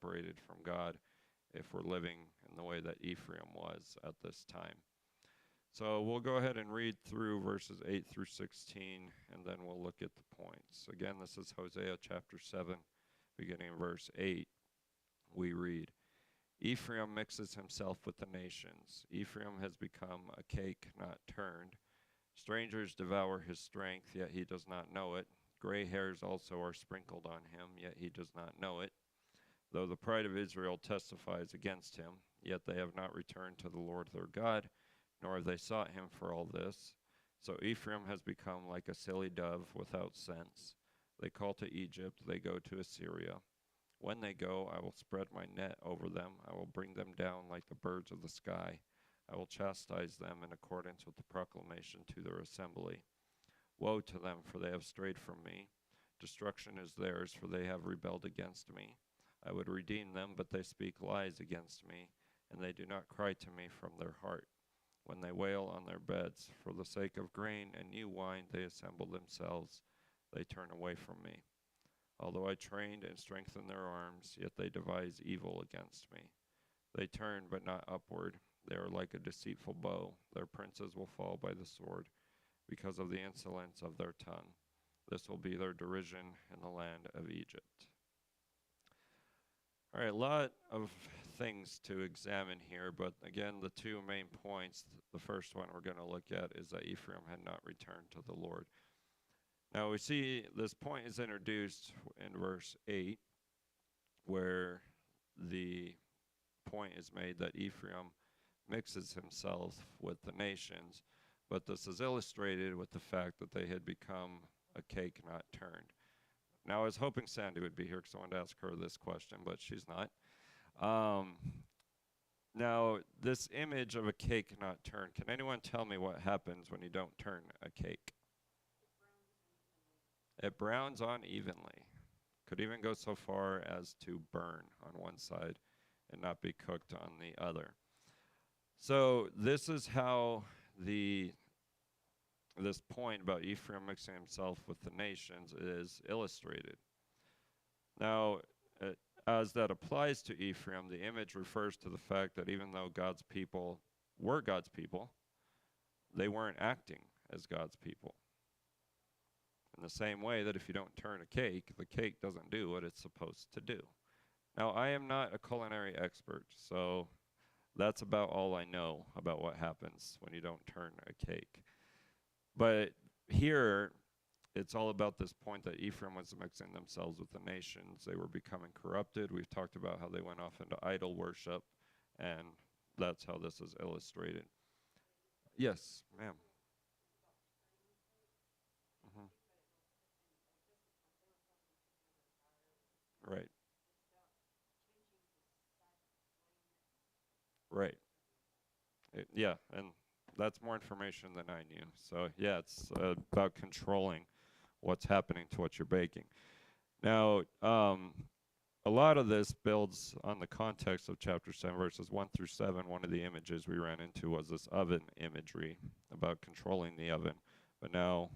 separated from God if we're living in the way that Ephraim was at this time. So we'll go ahead and read through verses 8 through 16, and then we'll look at the points. Again, this is Hosea chapter 7, beginning in verse 8. We read, Ephraim mixes himself with the nations. Ephraim has become a cake not turned. Strangers devour his strength, yet he does not know it. Gray hairs also are sprinkled on him, yet he does not know it. Though the pride of Israel testifies against him, yet they have not returned to the Lord their God, nor have they sought him for all this. So Ephraim has become like a silly dove without sense. They call to Egypt, they go to Assyria. When they go, I will spread my net over them. I will bring them down like the birds of the sky. I will chastise them in accordance with the proclamation to their assembly. Woe to them, for they have strayed from me. Destruction is theirs, for they have rebelled against me. I would redeem them, but they speak lies against me, and they do not cry to me from their heart. When they wail on their beds, for the sake of grain and new wine, they assemble themselves. They turn away from me. Although I trained and strengthened their arms, yet they devise evil against me. They turn, but not upward. They are like a deceitful bow. Their princes will fall by the sword, because of the insolence of their tongue. This will be their derision in the land of Egypt. All right, a lot of things to examine here, but again, the two main points, the first one we're going to look at is that Ephraim had not returned to the Lord. Now we see this point is introduced in verse 8, where the point is made that Ephraim mixes himself with the nations, but this is illustrated with the fact that they had become a cake not turned. Now I was hoping Sandy would be here because I wanted to ask her this question, but she's not. Now, this image of a cake not turned, can anyone tell me what happens when you don't turn a cake? It browns unevenly. Could even go so far as to burn on one side and not be cooked on the other. So this is how this point about Ephraim mixing himself with the nations is illustrated. Now, as that applies to Ephraim, the image refers to the fact that even though God's people were God's people, they weren't acting as God's people. In the same way that if you don't turn a cake, the cake doesn't do what it's supposed to do. Now, I am not a culinary expert, so that's about all I know about what happens when you don't turn a cake. But here, it's all about this point that Ephraim was mixing themselves with the nations. They were becoming corrupted. We've talked about how they went off into idol worship, and that's how this is illustrated. Yes, ma'am. Right. Right. Yeah, and that's more information than I knew. So, yeah, it's about controlling what's happening to what you're baking. Now, a lot of this builds on the context of chapter 7, verses 1 through 7. One of the images we ran into was this oven imagery about controlling the oven. But now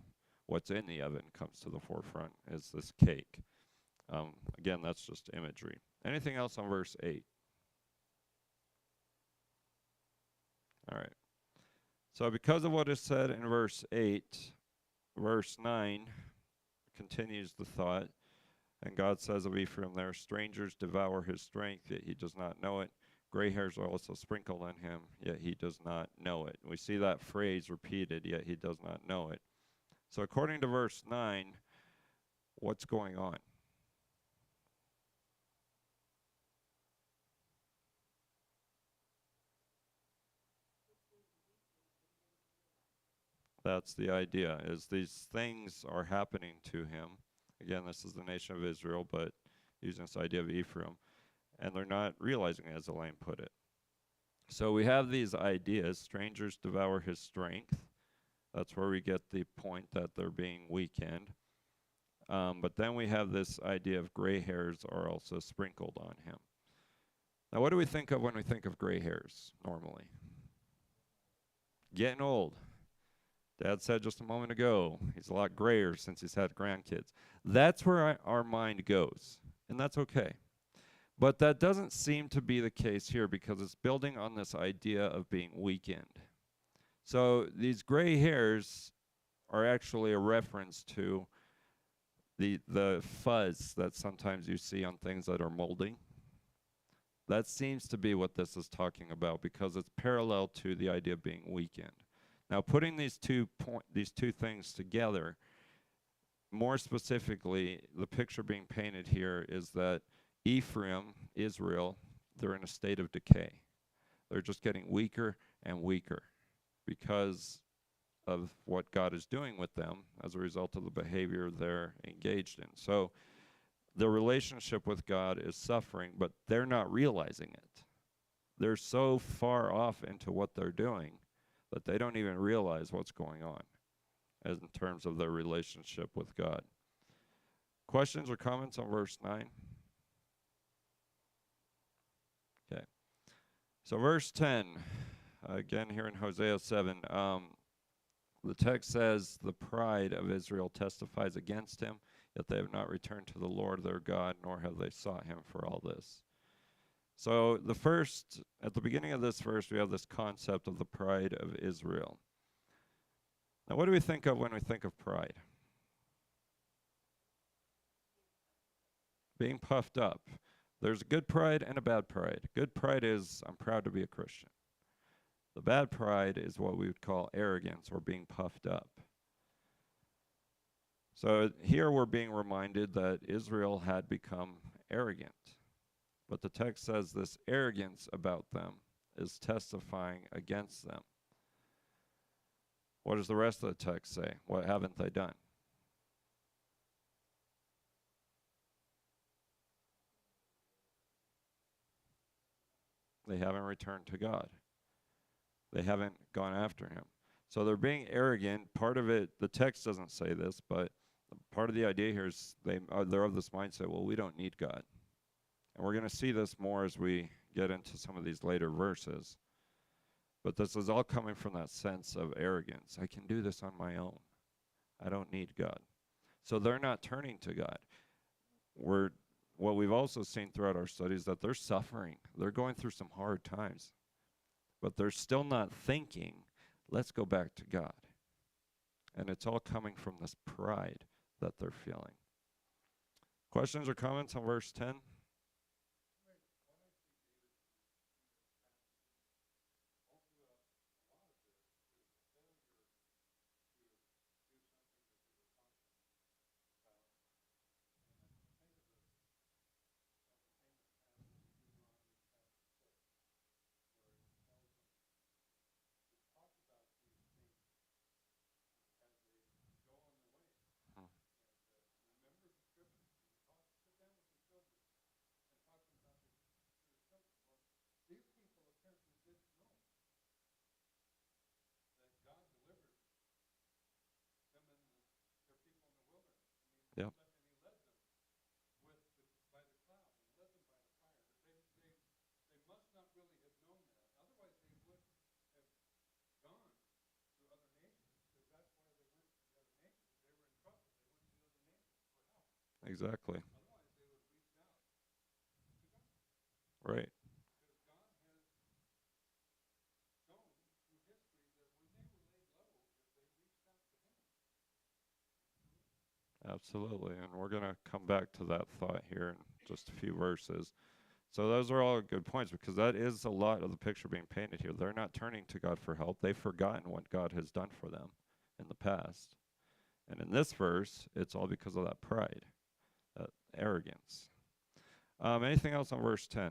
what's in the oven comes to the forefront is this cake. Again, that's just imagery. Anything else on verse 8? All right. So because of what is said in verse 8, verse 9 continues the thought. And God says of Ephraim there, strangers devour his strength, yet he does not know it. Gray hairs are also sprinkled on him, yet he does not know it. We see that phrase repeated, yet he does not know it. So according to verse 9, what's going on? That's the idea, is these things are happening to him. Again, this is the nation of Israel, but using this idea of Ephraim, and they're not realizing it, as Elaine put it. So we have these ideas, strangers devour his strength. That's where we get the point that they're being weakened. But then we have this idea of gray hairs are also sprinkled on him. Now, what do we think of when we think of gray hairs normally? Getting old. Dad said just a moment ago, he's a lot grayer since he's had grandkids. That's where our mind goes, and that's okay. But that doesn't seem to be the case here because it's building on this idea of being weakened. So these gray hairs are actually a reference to the fuzz that sometimes you see on things that are molding. That seems to be what this is talking about because it's parallel to the idea of being weakened. Now, putting these two things together, more specifically, the picture being painted here is that Ephraim, Israel, they're in a state of decay. They're just getting weaker and weaker because of what God is doing with them as a result of the behavior they're engaged in. So the relationship with God is suffering, but they're not realizing it. They're so far off into what they're doing that they don't even realize what's going on as in terms of their relationship with God. Questions or comments on verse 9? Okay. So verse 10, again here in Hosea 7, the text says, the pride of Israel testifies against him, yet they have not returned to the Lord their God, nor have they sought him for all this. So at the beginning of this verse, we have this concept of the pride of Israel. Now, what do we think of when we think of pride? Being puffed up. There's a good pride and a bad pride. Good pride is, I'm proud to be a Christian. The bad pride is what we would call arrogance or being puffed up. So here we're being reminded that Israel had become arrogant. But the text says this arrogance about them is testifying against them. What does the rest of the text say? What haven't they done? They haven't returned to God. They haven't gone after him. So they're being arrogant. Part of it, the text doesn't say this, but part of the idea here is they're of this mindset, well, we don't need God. And we're going to see this more as we get into some of these later verses. But this is all coming from that sense of arrogance. I can do this on my own. I don't need God. So they're not turning to God. What we've also seen throughout our studies that they're suffering. They're going through some hard times. But they're still not thinking, let's go back to God. And it's all coming from this pride that they're feeling. Questions or comments on verse 10? Yep. Exactly. Right. Absolutely. And we're going to come back to that thought here in just a few verses. So those are all good points because that is a lot of the picture being painted here. They're not turning to God for help. They've forgotten what God has done for them in the past. And in this verse, it's all because of that pride, that arrogance. Anything else on verse 10?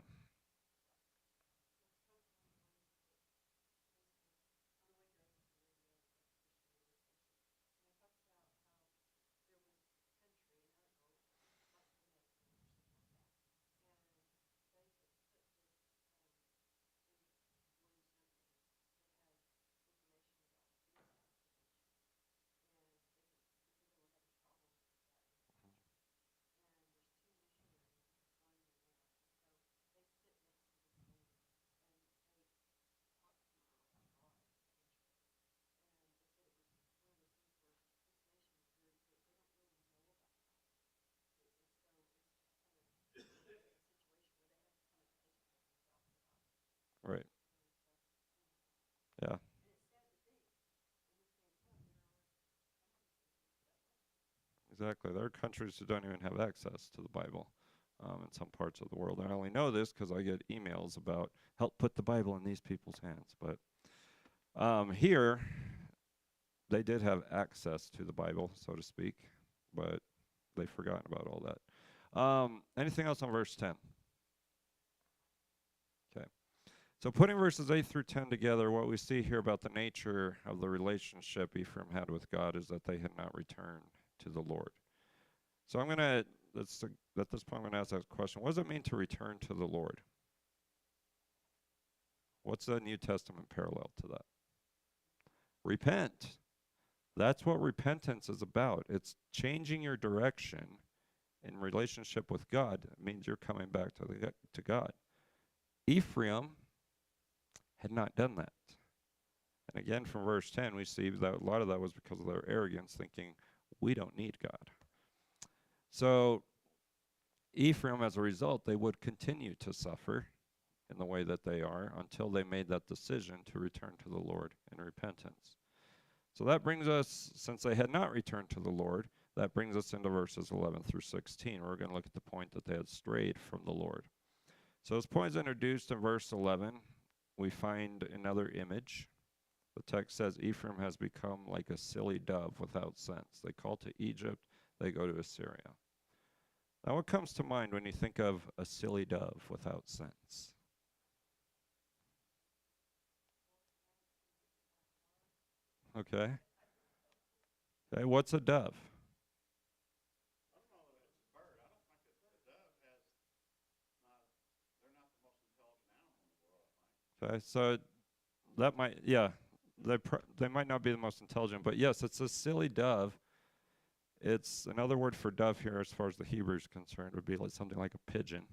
exactly. There are countries who don't even have access to the Bible in some parts of the world. I only know this because I get emails about help put the Bible in these people's hands. But here, they did have access to the Bible, so to speak, but they've forgotten about all that. Anything else on verse 10? Okay. So putting verses 8 through 10 together, what we see here about the nature of the relationship Ephraim had with God is that they had not returned to the Lord. So at this point, I'm going to ask that question. What does it mean to return to the Lord? What's the New Testament parallel to that? Repent. That's what repentance is about. It's changing your direction in relationship with God. It means you're coming back to God. Ephraim had not done that. And again, from verse 10, we see that a lot of that was because of their arrogance, thinking, we don't need God. So Ephraim, as a result, they would continue to suffer in the way that they are until they made that decision to return to the Lord in repentance. So that brings us, since they had not returned to the Lord, that brings us into verses 11 through 16. We're going to look at the point that they had strayed from the Lord. So this point is introduced in verse 11. We find another image. The text says, Ephraim has become like a silly dove without sense. They call to Egypt, they go to Assyria. Now what comes to mind when you think of a silly dove without sense? Okay. Okay, what's a dove? Okay, so that might, yeah, they might not be the most intelligent, but yes, it's a silly dove. It's another word for dove here, as far as the Hebrew is concerned, would be like something like a pigeon.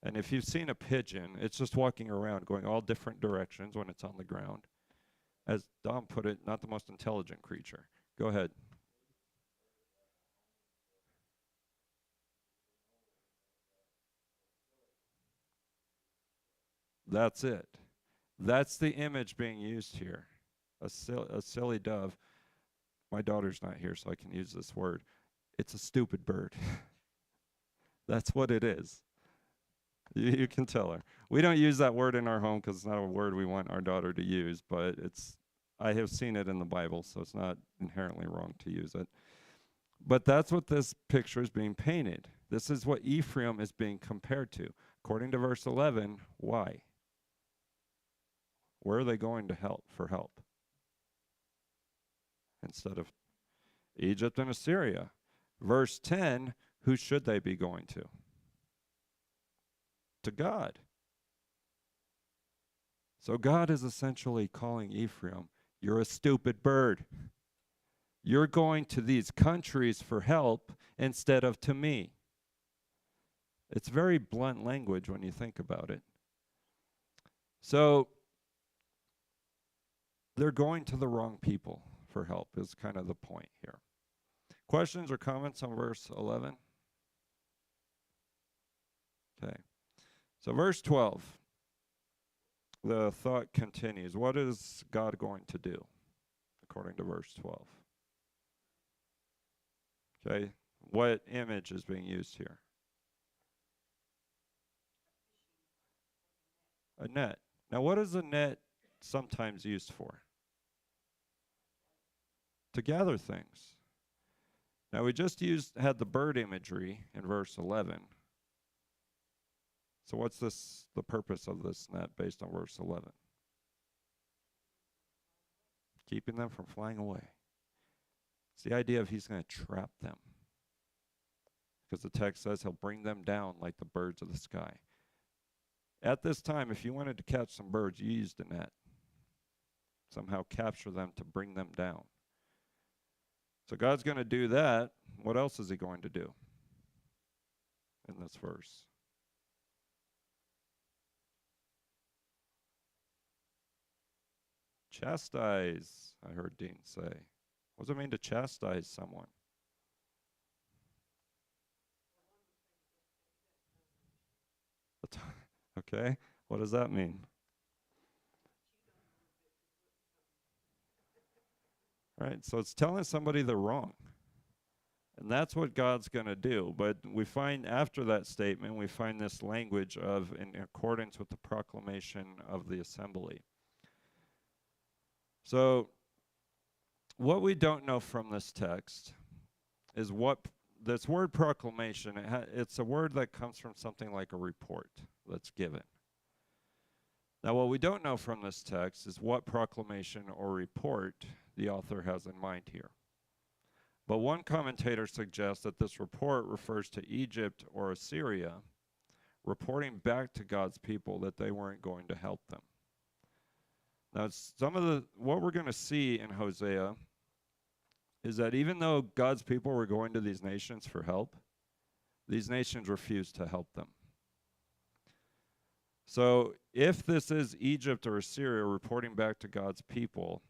And if you've seen a pigeon, it's just walking around, going all different directions when it's on the ground. As Dom put it, not the most intelligent creature. Go ahead. That's it. That's the image being used here. A silly dove. My daughter's not here, so I can use this word. It's a stupid bird. That's what it is. You can tell her. We don't use that word in our home because it's not a word we want our daughter to use, but I have seen it in the Bible, so it's not inherently wrong to use it. But that's what this picture is being painted. This is what Ephraim is being compared to. According to verse 11, why? Where are they going to for help? Instead of Egypt and Assyria. Verse 10, who should they be going to? To God. So God is essentially calling Ephraim, you're a stupid bird. You're going to these countries for help instead of to me. It's very blunt language when you think about it. So they're going to the wrong people for help is kind of the point here. Questions or comments on verse 11? Okay. So verse 12, the thought continues. What is God going to do according to verse 12? Okay. What image is being used here? A net. Now, what is a net sometimes used for? To gather things. Now, we just had the bird imagery in verse 11. So what's the purpose of this net based on verse 11? Keeping them from flying away. It's the idea of he's going to trap them. Because the text says he'll bring them down like the birds of the sky. At this time, if you wanted to catch some birds, you used a net. Somehow capture them to bring them down. So God's going to do that. What else is he going to do in this verse? Chastise, I heard Dean say. What does it mean to chastise someone? Okay, what does that mean? Right, so it's telling somebody they're wrong. And that's what God's going to do. But we find after that statement, we find this language of in accordance with the proclamation of the assembly. So what we don't know from this text is what this word proclamation, it's a word that comes from something like a report that's given. Now, what we don't know from this text is what proclamation or report the author has in mind here. But one commentator suggests that this report refers to Egypt or Assyria reporting back to God's people that they weren't going to help them. Now, what we're going to see in Hosea is that even though God's people were going to these nations for help, these nations refused to help them. So if this is Egypt or Assyria reporting back to God's people,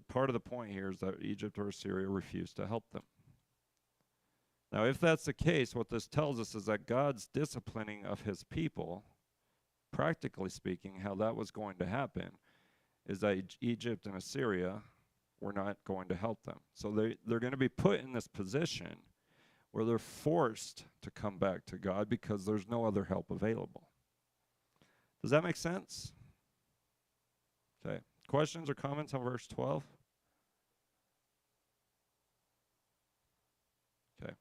part of the point here is that Egypt or Assyria refused to help them. Now, if that's the case, what this tells us is that God's disciplining of his people, practically speaking, how that was going to happen, is that Egypt and Assyria were not going to help them. So they're going to be put in this position where they're forced to come back to God because there's no other help available. Does that make sense? Okay. Questions or comments on verse 12? Okay.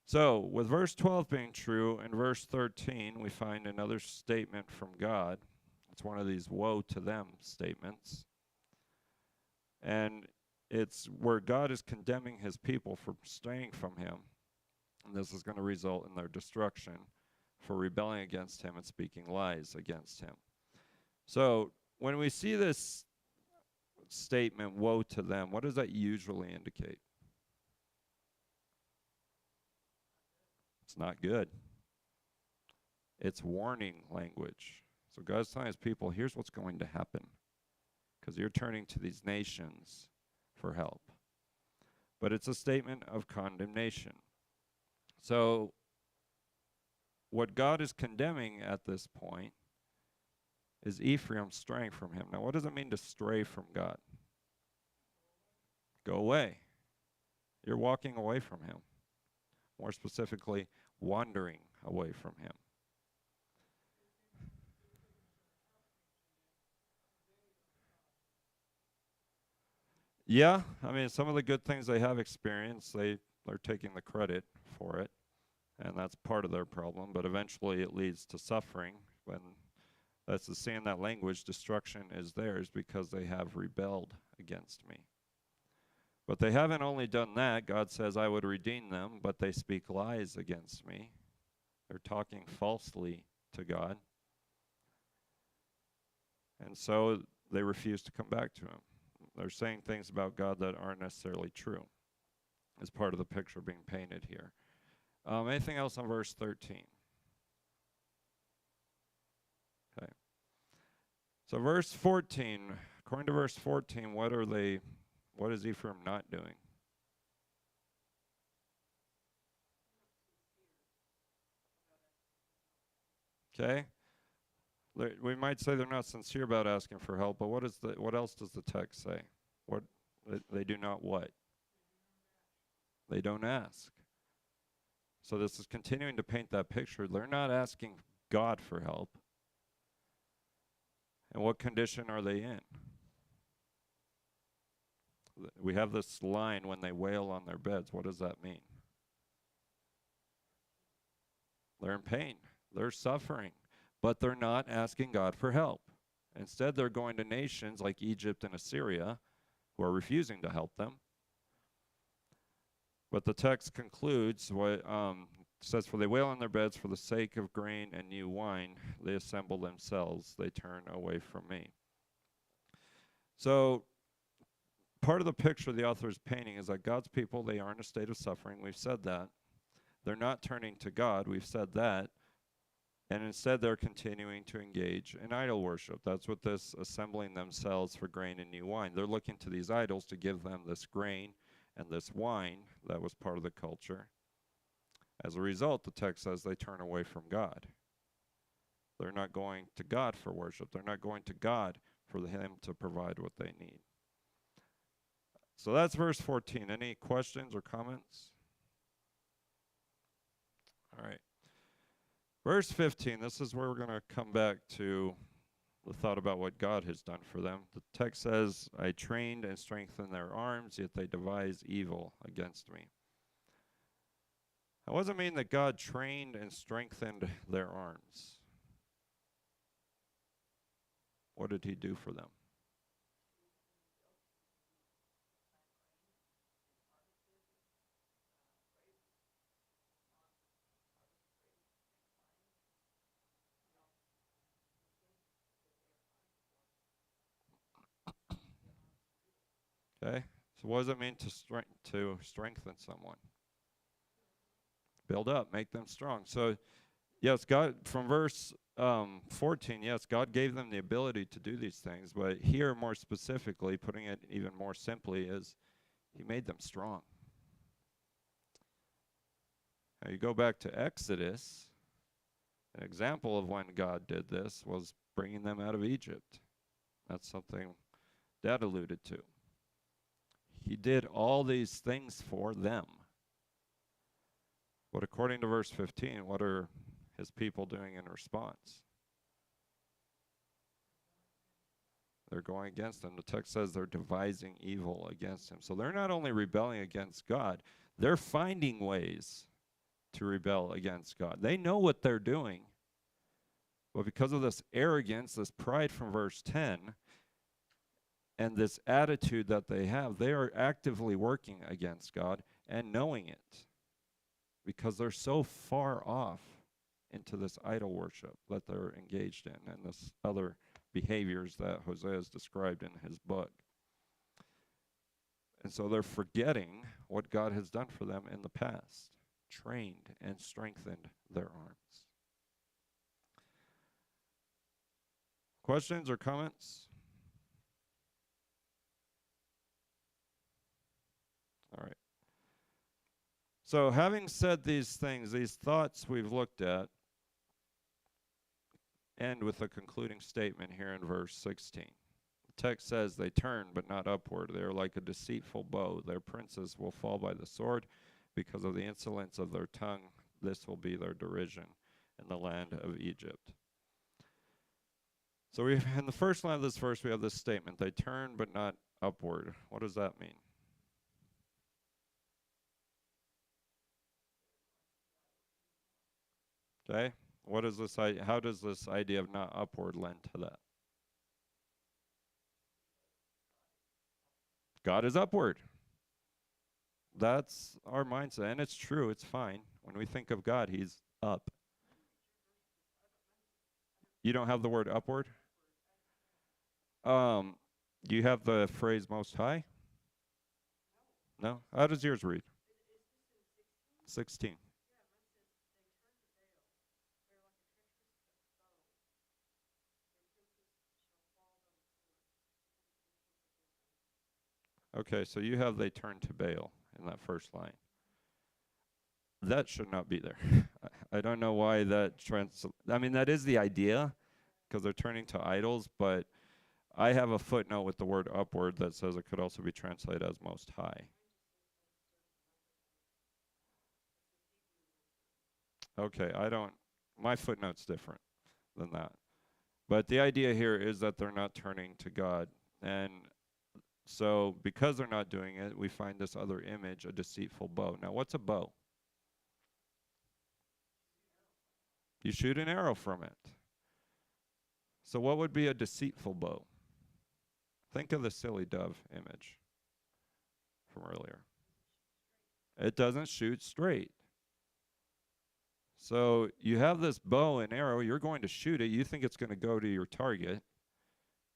So, with verse 12 being true, in verse 13, we find another statement from God. It's one of these woe to them statements. And it's where God is condemning his people for straying from him. And this is going to result in their destruction for rebelling against him and speaking lies against him. So, when we see this statement, woe to them, what does that usually indicate? It's not good. It's warning language. So God's telling his people, here's what's going to happen, because you're turning to these nations for help. But it's a statement of condemnation. So what God is condemning at this point is Ephraim straying from him. Now, what does it mean to stray from God? Go away. You're walking away from him. More specifically, wandering away from him. Yeah, I mean, some of the good things they have experienced, they're taking the credit for it, and that's part of their problem, but eventually it leads to suffering. When that's the saying, that language, destruction is theirs because they have rebelled against me. But they haven't only done that. God says, I would redeem them, but they speak lies against me. They're talking falsely to God. And so they refuse to come back to him. They're saying things about God that aren't necessarily true. As part of the picture being painted here. Anything else on verse 13? Okay. So verse 14, according to verse 14, what is Ephraim not doing? Okay. We might say they're not sincere about asking for help, but what else does the text say? What they do not what? They don't ask. So this is continuing to paint that picture. They're not asking God for help. And what condition are they in? We have this line, when they wail on their beds. What does that mean? They're in pain. They're suffering. But they're not asking God for help. Instead, they're going to nations like Egypt and Assyria who are refusing to help them. But the text concludes, says, for they wail on their beds for the sake of grain and new wine. They assemble themselves. They turn away from me. So part of the picture the author is painting is that God's people, they are in a state of suffering. We've said that. They're not turning to God. We've said that. And instead, they're continuing to engage in idol worship. That's what this assembling themselves for grain and new wine. They're looking to these idols to give them this grain and this wine that was part of the culture. As a result, the text says they turn away from God. They're not going to God for worship. They're not going to God for him to provide what they need. So that's verse 14. Any questions or comments? All right. Verse 15, this is where we're going to come back to the thought about what God has done for them. The text says, I trained and strengthened their arms, yet they devise evil against me. That doesn't mean that God trained and strengthened their arms. What did he do for them? Okay? So what does it mean to strengthen someone? Build up, make them strong. So yes, God, from verse 14, yes, God gave them the ability to do these things, but here more specifically, putting it even more simply, is he made them strong. Now you go back to Exodus, an example of when God did this was bringing them out of Egypt. That's something Dad alluded to. He did all these things for them. But according to verse 15, what are his people doing in response? They're going against him. The text says they're devising evil against him. So they're not only rebelling against God, they're finding ways to rebel against God. They know what they're doing. But because of this arrogance, this pride from verse 10, and this attitude that they have, they are actively working against God and knowing it because they're so far off into this idol worship that they're engaged in and this other behaviors that Hosea has described in his book. And so they're forgetting what God has done for them in the past, trained and strengthened their arms. Questions or comments? All right. So having said these things, these thoughts we've looked at, end with a concluding statement here in verse 16. The text says, they turn but not upward. They are like a deceitful bow. Their princes will fall by the sword because of the insolence of their tongue. This will be their derision in the land of Egypt. So in the first line of this verse, we have this statement, they turn but not upward. What does that mean? Okay, what is this? How does this idea of not upward lend to that? God is upward. That's our mindset, and it's true. It's fine. When we think of God, he's up. You don't have the word upward? Do you have the phrase most high? No? How does yours read? 16. Okay, so you have they turn to Baal in that first line. That should not be there. I don't know why that I mean, that is the idea, because they're turning to idols, but I have a footnote with the word upward that says it could also be translated as most high. Okay, my footnote's different than that. But the idea here is that they're not turning to God. And so because they're not doing it, we find this other image, a deceitful bow. Now, what's a bow? You shoot an arrow from it. So what would be a deceitful bow? Think of the silly dove image from earlier. It doesn't shoot straight. So you have this bow and arrow, you're going to shoot it, you think it's going to go to your target,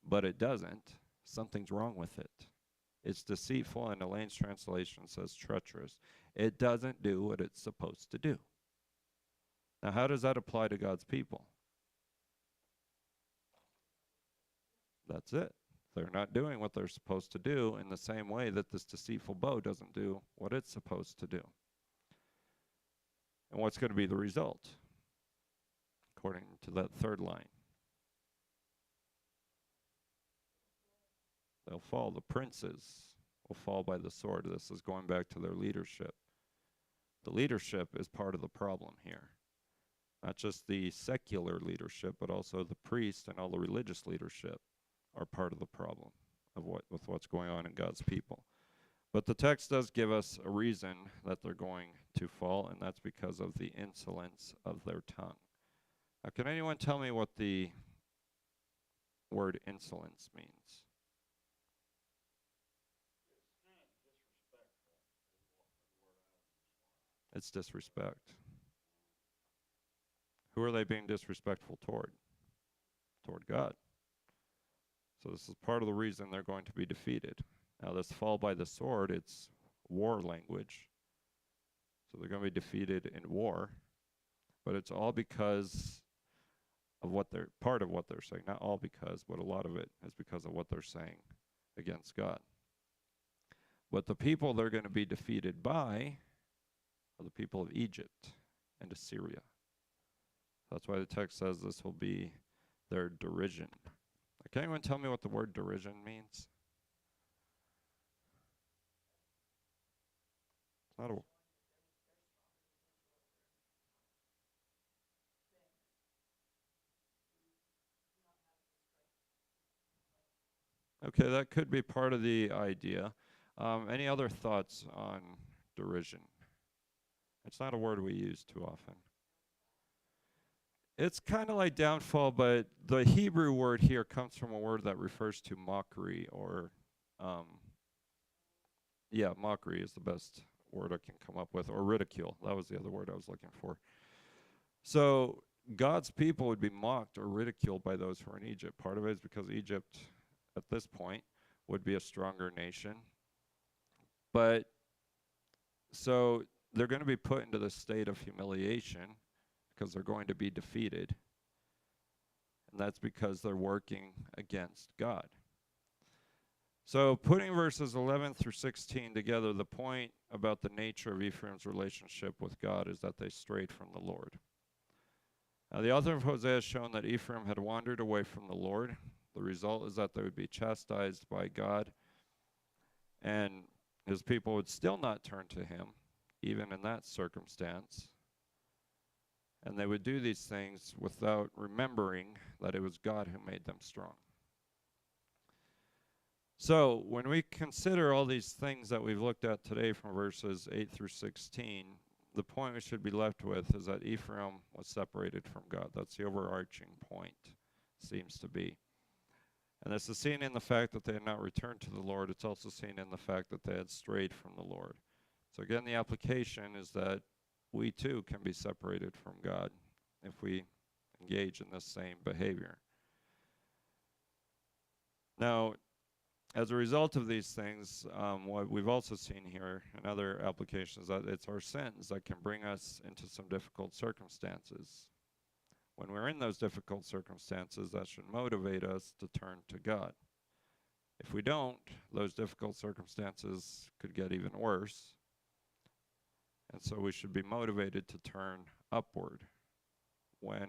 but it doesn't. Something's wrong with it. It's deceitful, and Elaine's translation says treacherous. It doesn't do what it's supposed to do. Now, how does that apply to God's people? That's it. They're not doing what they're supposed to do in the same way that this deceitful bow doesn't do what it's supposed to do. And what's going to be the result? According to that third line. They'll fall. The princes will fall by the sword. This is going back to their leadership. The leadership is part of the problem here. Not just the secular leadership, but also the priest and all the religious leadership are part of the problem of what's going on in God's people. But the text does give us a reason that they're going to fall, and that's because of the insolence of their tongue. Now, can anyone tell me what the word insolence means? It's disrespect. Who are they being disrespectful toward? Toward God. So this is part of the reason they're going to be defeated. Now, this fall by the sword, it's war language. So they're going to be defeated in war. But it's all because of part of what they're saying. Not all because, but a lot of it is because of what they're saying against God. But the people they're going to be defeated by are the people of Egypt and Assyria. That's why the text says this will be their derision. Can anyone tell me what the word derision means? It's not a... Okay, that could be part of the idea. Any other thoughts on derision? It's not a word we use too often. It's kind of like downfall, but the Hebrew word here comes from a word that refers to mockery, or, mockery is the best word I can come up with, or ridicule. That was the other word I was looking for. So God's people would be mocked or ridiculed by those who are in Egypt. Part of it is because Egypt, at this point, would be a stronger nation. But so they're going to be put into the state of humiliation because they're going to be defeated. And that's because they're working against God. So putting verses 11 through 16 together, the point about the nature of Ephraim's relationship with God is that they strayed from the Lord. Now, the author of Hosea has shown that Ephraim had wandered away from the Lord. The result is that they would be chastised by God, and his people would still not turn to him, even in that circumstance. And they would do these things without remembering that it was God who made them strong. So when we consider all these things that we've looked at today from verses 8 through 16, the point we should be left with is that Ephraim was separated from God. That's the overarching point, seems to be. And this is seen in the fact that they had not returned to the Lord. It's also seen in the fact that they had strayed from the Lord. So again, the application is that we too can be separated from God if we engage in this same behavior. Now, as a result of these things, what we've also seen here in other applications, that it's our sins that can bring us into some difficult circumstances. When we're in those difficult circumstances, that should motivate us to turn to God. If we don't, those difficult circumstances could get even worse. And so we should be motivated to turn upward when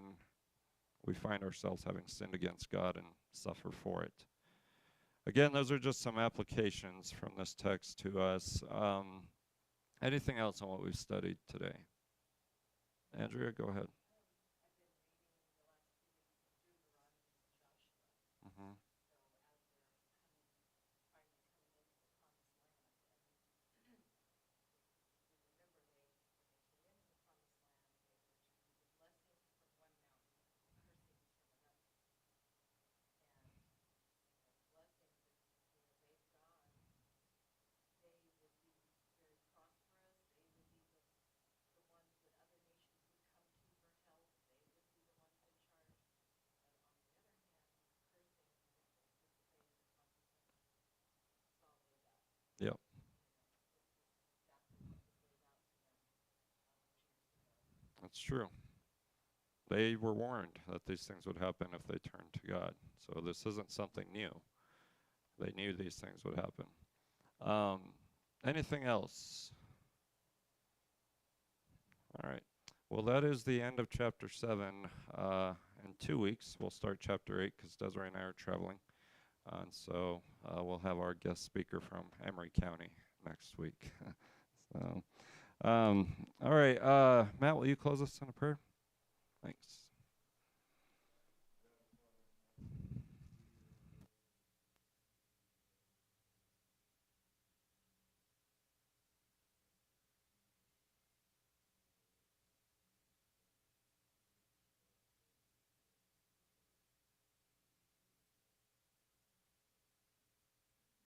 we find ourselves having sinned against God and suffer for it. Again, those are just some applications from this text to us. Anything else on what we've studied today? Andrea, go ahead. Mm-hmm. Yep, that's true. They were warned that these things would happen if they turned to God. So this isn't something new. They knew these things would happen. Anything else? All right. Well, that is the end of chapter 7. In 2 weeks, we'll start chapter 8 because Desiree and I are traveling. And so we'll have our guest speaker from Emery County next week. So, all right, Matt, will you close us in a prayer? Thanks.